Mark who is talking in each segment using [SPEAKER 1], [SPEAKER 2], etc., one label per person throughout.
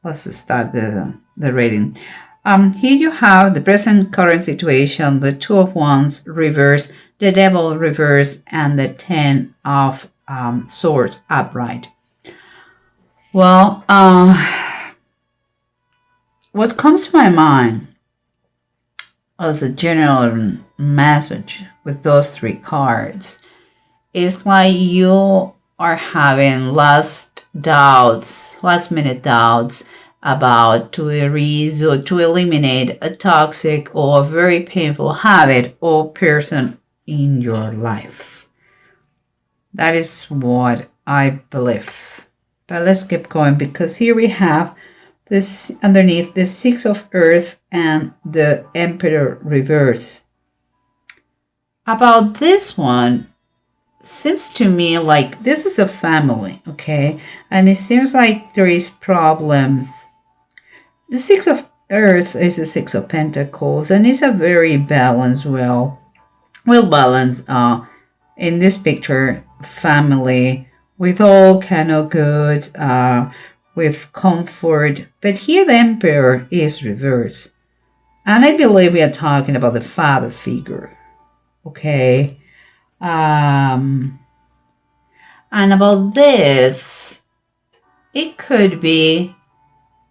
[SPEAKER 1] let's start the reading. Here you have the present current situation, the Two of Wands reverse, the Devil reverse, and the Ten of Swords upright. Well, what comes to my mind as a general message with those three cards is like you are having last minute doubts about to erase or to eliminate a toxic or a very painful habit or person in your life. That is what I believe. But let's keep going, because here we have this underneath the Six of Earth and the Emperor reverse. About this one, seems to me like this is a family, okay? And it seems like there is problems. The Six of Earth is the Six of Pentacles, and it's a very balanced, well balanced in this picture family with all kind of good, with comfort. But here the Emperor is reversed, and I believe we are talking about the father figure, okay? And about this, it could be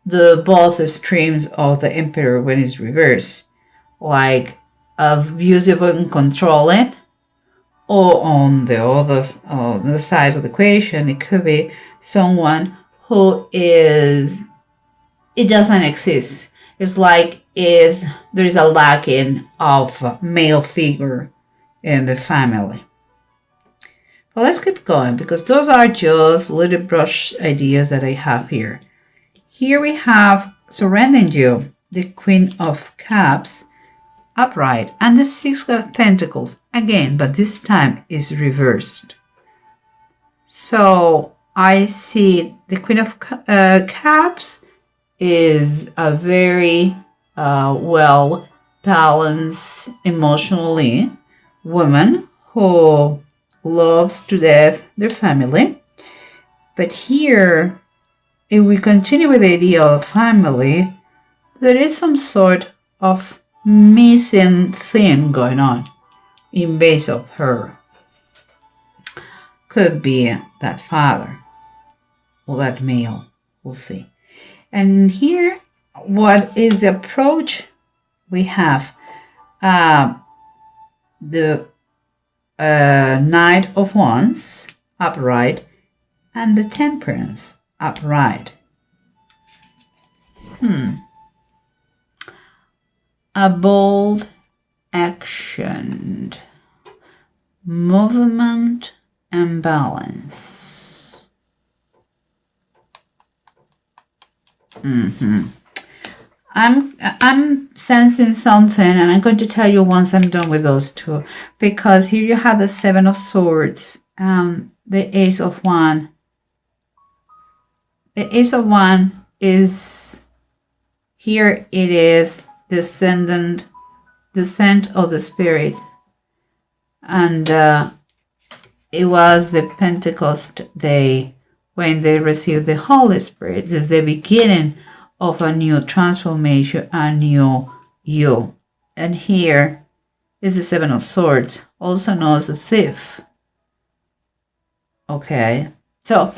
[SPEAKER 1] the both extremes of the Emperor when it's reversed, like abusive and controlling, or on the side of the equation, it could be someone who is, it doesn't exist. It's like there is a lacking of male figure in the family. But let's keep going, because those are just little brush ideas that I have here. Here we have surrounding you the Queen of Cups upright and the Six of Pentacles again, but this time is reversed. So I see the Queen of Cups is a very well balanced emotionally woman who loves to death their family. But here, if we continue with the idea of family, there is some sort of missing thing going on in base of her. Could be that father or that male, we'll see. And here, what is the approach? We have the Knight of Wands upright and the Temperance upright. A bold action, movement, and balance. I'm sensing something, and I'm going to tell you once I'm done with those two, because here you have the Seven of Swords and the Ace of Wands. The Ace of Wands is here. It is descent of the spirit, and it was the Pentecost day when they received the Holy Spirit. It is the beginning of a new transformation, a new you. And here is the Seven of Swords, also known as the thief. Okay, so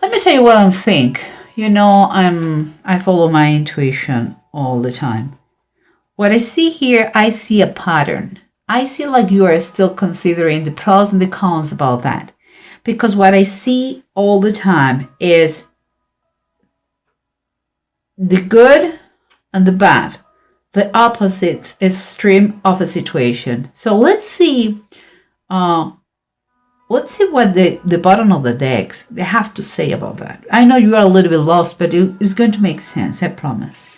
[SPEAKER 1] let me tell you what I think. You know, I follow my intuition all the time. What I see here, I see a pattern. I see like you are still considering the pros and the cons about that. Because what I see all the time is the good and the bad, the opposite extreme of a situation. So let's see what the bottom of the decks they have to say about that. I know you are a little bit lost, but it's going to make sense, I promise.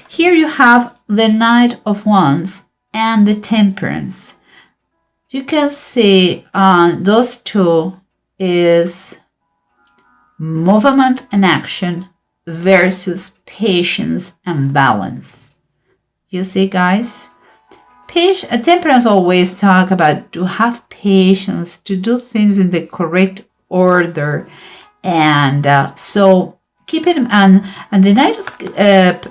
[SPEAKER 1] Here you have the Knight of Wands and the Temperance. You can see those two is movement and action versus patience and balance. You see, guys? Temperance always talk about to have patience, to do things in the correct order. And so keep it, and the Knight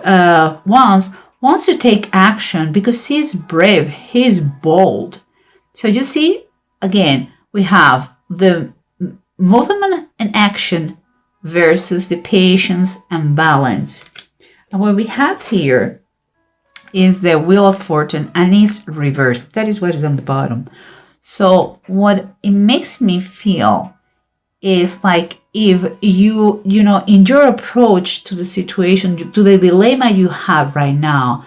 [SPEAKER 1] of Wands wants to take action because he's brave, he's bold. So you see, again, we have the movement and action versus the patience and balance. And what we have here is the Wheel of Fortune, and it's reversed. That is what is on the bottom. So what it makes me feel is like, if you know, in your approach to the situation, to the dilemma you have right now,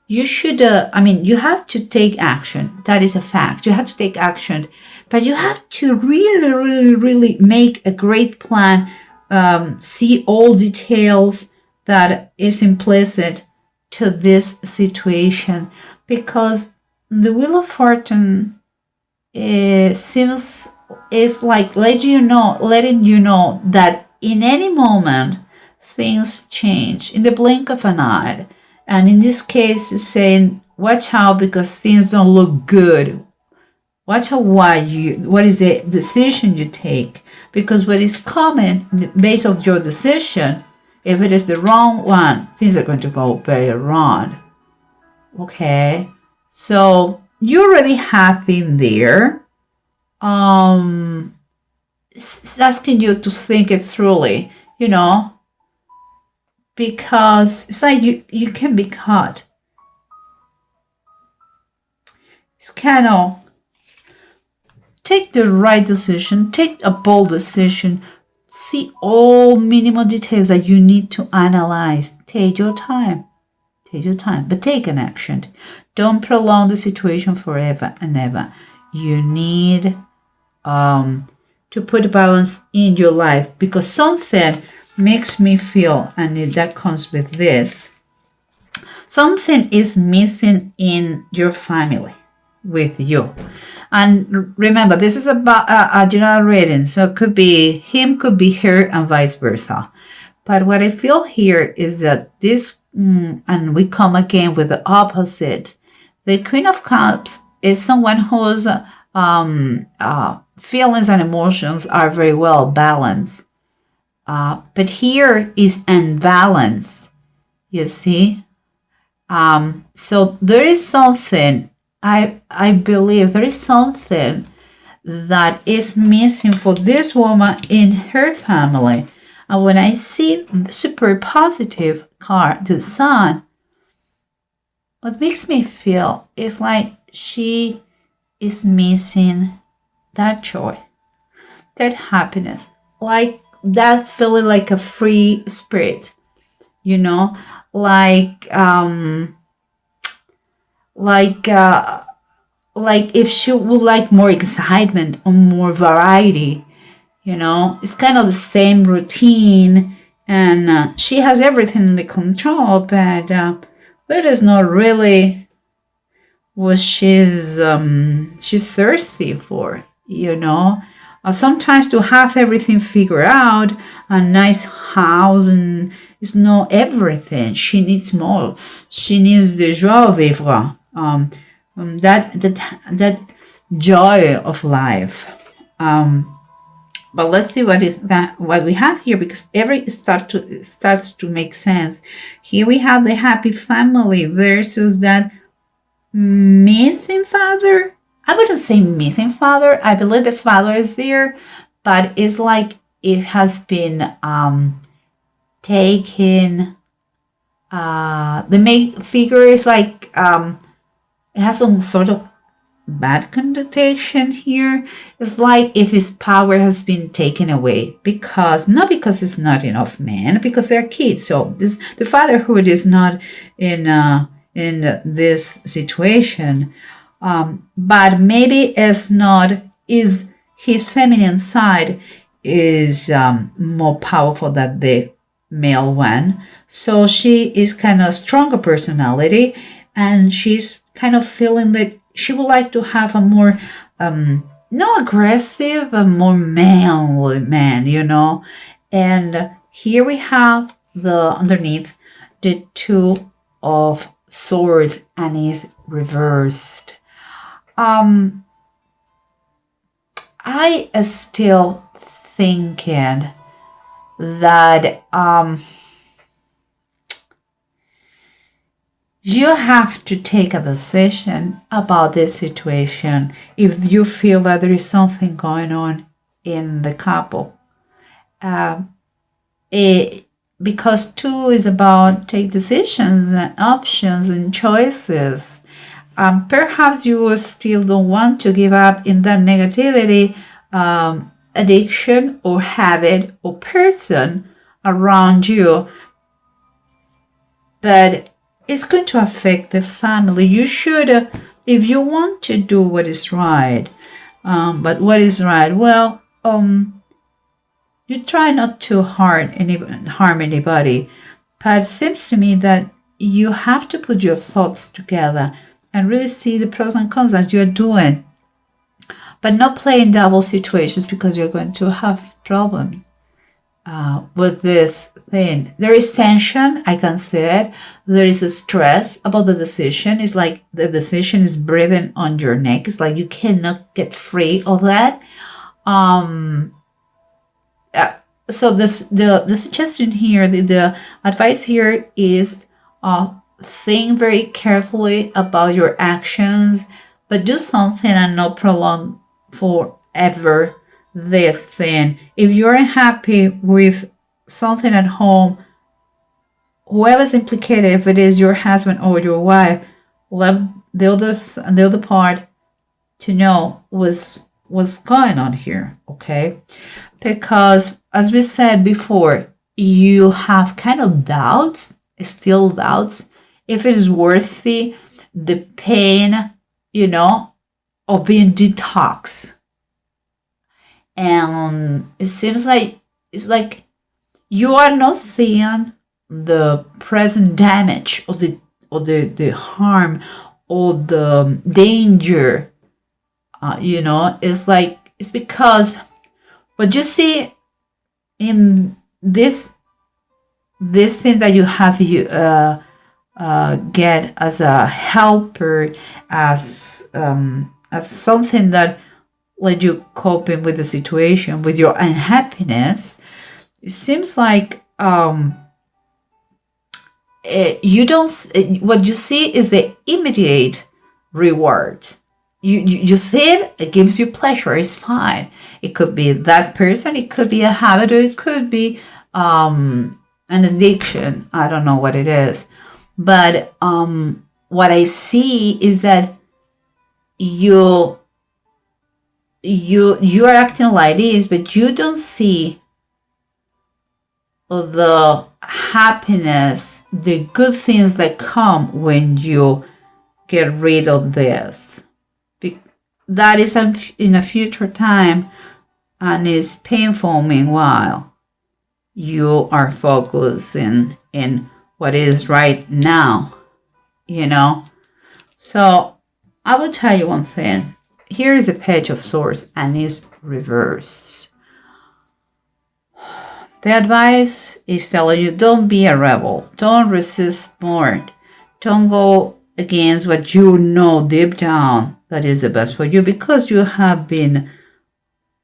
[SPEAKER 1] you should, you have to take action. That is a fact. You have to take action, but you have to really, really, really make a great plan, see all details that is implicit to this situation, because the Wheel of Fortune seems is like letting you know that in any moment things change in the blink of an eye. And in this case, it's saying, watch out because things don't look good. Watch out what is the decision you take, because what is coming based on your decision, if it is the wrong one, things are going to go very wrong. Okay, so you already have been there. It's asking you to think it thoroughly, because it's like you can be caught. It's kind of take the right decision, take a bold decision, see all minimal details that you need to analyze. Take your time, but take an action. Don't prolong the situation forever and ever. You need to put balance in your life, because something makes me feel, and that comes with this, something is missing in your family with you. And remember, this is about a general reading, so it could be him, could be her, and vice versa. But what I feel here is that this, and we come again with the opposite. The Queen of Cups is someone whose feelings and emotions are very well balanced. But here is imbalance, you see. So there is something, I believe there is something that is missing for this woman in her family. And when I see super positive card, the Sun, what makes me feel is like she is missing that joy, that happiness, like that feeling like a free spirit, like if she would like more excitement or more variety, it's kind of the same routine, and she has everything under control, but that is not really what she's thirsty for, sometimes to have everything figured out, a nice house, and it's not everything. She needs more. She needs the joie vivre, that joy of life. But let's see what we have here, because starts to make sense. Here we have the happy family versus that missing father. I wouldn't say missing father. I believe the father is there, but it's like it has been taken. The main figure is like it has some sort of bad connotation here. It's like if his power has been taken away, not because it's not enough men, because they're kids. So the fatherhood is not in this situation. But maybe is his feminine side is more powerful than the male one. So she is kind of stronger personality, and she's kind of feeling that she would like to have a more not aggressive, a more manly man, And here we have underneath the Two of Swords, and is reversed. I still thinking that you have to take a decision about this situation if you feel that there is something going on in the couple. Because two is about take decisions and options and choices. Perhaps you still don't want to give up in that negativity, addiction or habit or person around you, but it's going to affect the family. You should, if you want to do what is right, but what is right? Well, you try not to harm anybody, but it seems to me that you have to put your thoughts together and really see the pros and cons as you're doing, but not play in double situations because you're going to have problems with this thing. There is tension, I can say it. There is a stress about the decision. It's like the decision is breathing on your neck. It's like you cannot get free of that. So the suggestion here, the advice here is think very carefully about your actions, but do something and not prolong forever this thing. If you're unhappy with something at home, whoever's implicated, if it is your husband or your wife, let the other part to know what's going on here, okay? Because as we said before, you have kind of doubts, still doubts, if it is worthy the pain, of being detoxed. And it seems like it's like you are not seeing the present damage or the harm or the danger. It's because what you see in this thing that you have get as a helper, as something that let you coping with the situation, with your unhappiness. It seems like you don't. What you see is the immediate reward. You see it gives you pleasure. It's fine. It could be that person. It could be a habit, or it could be an addiction. I don't know what it is, but what I see is that you are acting like this, but you don't see the happiness, the good things that come when you get rid of this. That is in a future time and is painful. Meanwhile, you are focusing in what is right now, So I will tell you one thing. Here is a Page of Swords and it's reverse. The advice is telling you, don't be a rebel. Don't resist more. Don't go against what you know deep down that is the best for you, because you have been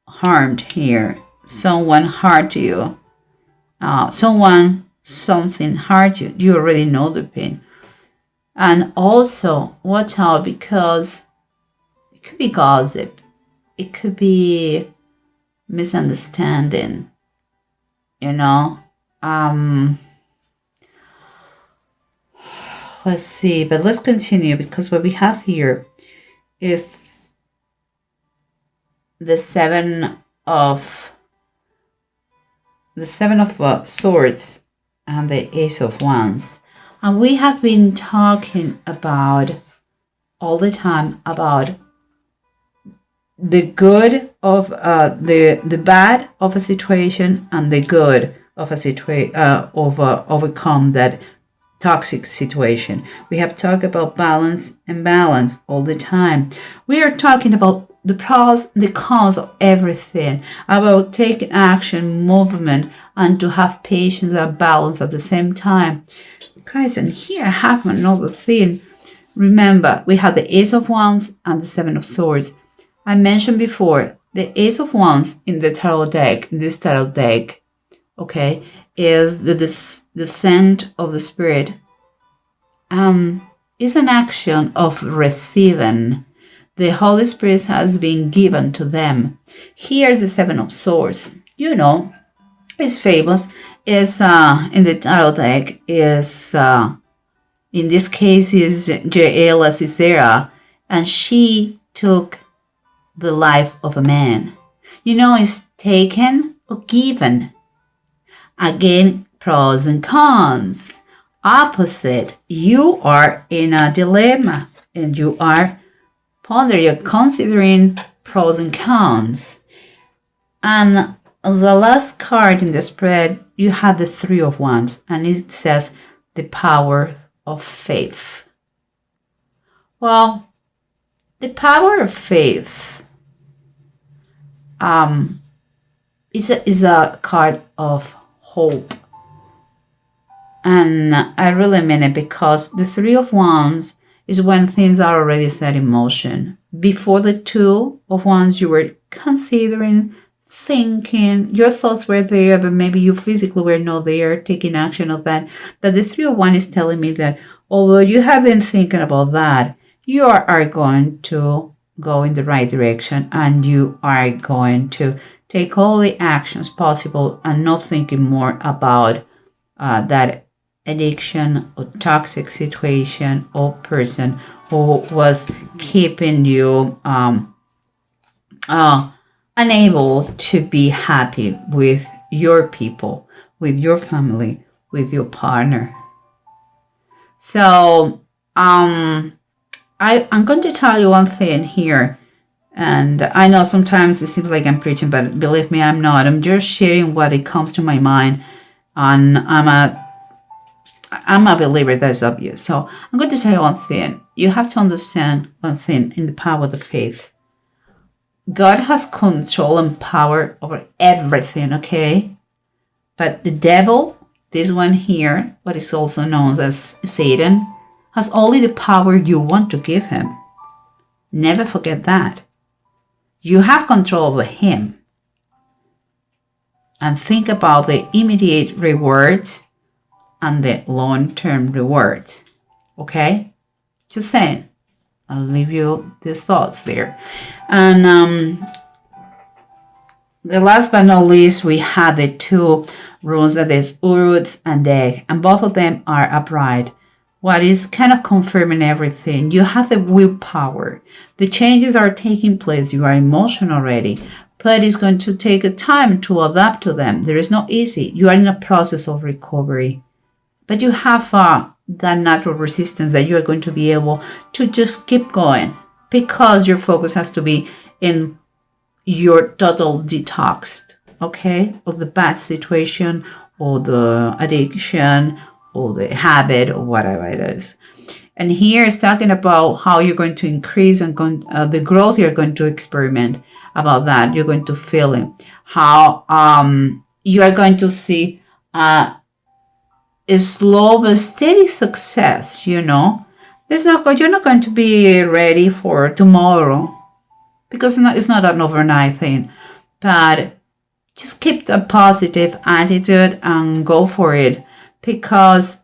[SPEAKER 1] harmed here. Someone hurt you. Something hurt you. You already know the pain. And also, watch out, because it could be gossip. It could be misunderstanding. Let's see, but let's continue, because what we have here is the seven of swords and the Ace of Wands. And we have been talking about all the time about the good of the bad of a situation and the good of a situation overcome that toxic situation. We have talked about balance and balance all the time. We are talking about the pros, the cons of everything, about taking action, movement, and to have patience and balance at the same time. Guys, and here I have another thing. Remember, we have the Ace of Wands and the Seven of Swords. I mentioned before, the Ace of Wands in this tarot deck okay, is the descent of the Spirit. Is an action of receiving. The Holy Spirit has been given to them. Here, the Seven of Swords, is famous. Is in the tarot deck is in this case is Jaela Sisera, and she took the life of a man. Is taken or given. Again, pros and cons. Opposite, you are in a dilemma and you are pondering, you're considering pros and cons. And the last card in the spread, you have the Three of Wands, and it says the power of faith. Well, the power of faith is a card of hope. And I really mean it, because the Three of Wands is when things are already set in motion. Before the Two of Wands, you were considering, thinking, your thoughts were there, but maybe you physically were not there, taking action of that. But the Three of Wands is telling me that although you have been thinking about that, you are going to go in the right direction, and you are going to take all the actions possible and not thinking more about that addiction or toxic situation or person who was keeping you unable to be happy with your people, with your family, with your partner. So I'm going to tell you one thing here, and I know sometimes it seems like I'm preaching, but believe me, I'm not. I'm just sharing what it comes to my mind, and I'm a believer, that's obvious. So I'm going to tell you one thing. You have to understand one thing in the power of the faith. God has control and power over everything, okay? But the devil, this one here, what is also known as Satan, has only the power you want to give him. Never forget that. You have control over him. And think about the immediate rewards and the long-term rewards. Okay? Just saying. I'll leave you these thoughts there. And the last but not least, we had the two runes, that is Uruts and Deg, and both of them are upright. What is kind of confirming everything. You have the willpower. The changes are taking place. You are emotional already, but it's going to take a time to adapt to them. There is no easy. You are in a process of recovery. But you have that natural resistance that you are going to be able to just keep going, because your focus has to be in your total detox, okay, of the bad situation or the addiction or the habit or whatever it is. And here it's talking about how you're going to increase and the growth you're going to experiment about that. You're going to feel it. How you are going to see a slow but steady success, you're not going to be ready for tomorrow, because it's not an overnight thing. But just keep a positive attitude and go for it, because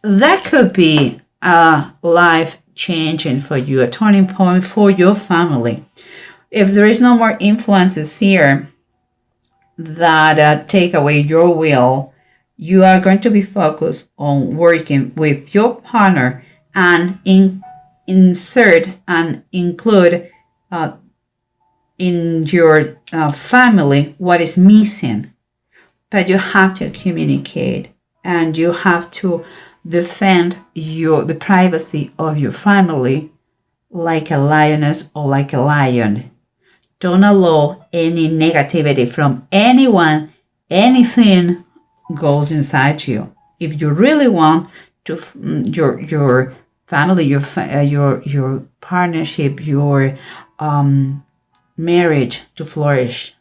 [SPEAKER 1] that could be life changing for you, a turning point for your family. If there is no more influences here that take away your will, you are going to be focused on working with your partner and insert and include in your family what is missing. But you have to communicate, and you have to defend the privacy of your family like a lioness or like a lion. Don't allow any negativity from anyone, anything goes inside you. If you really want to your family, your partnership, your marriage to flourish,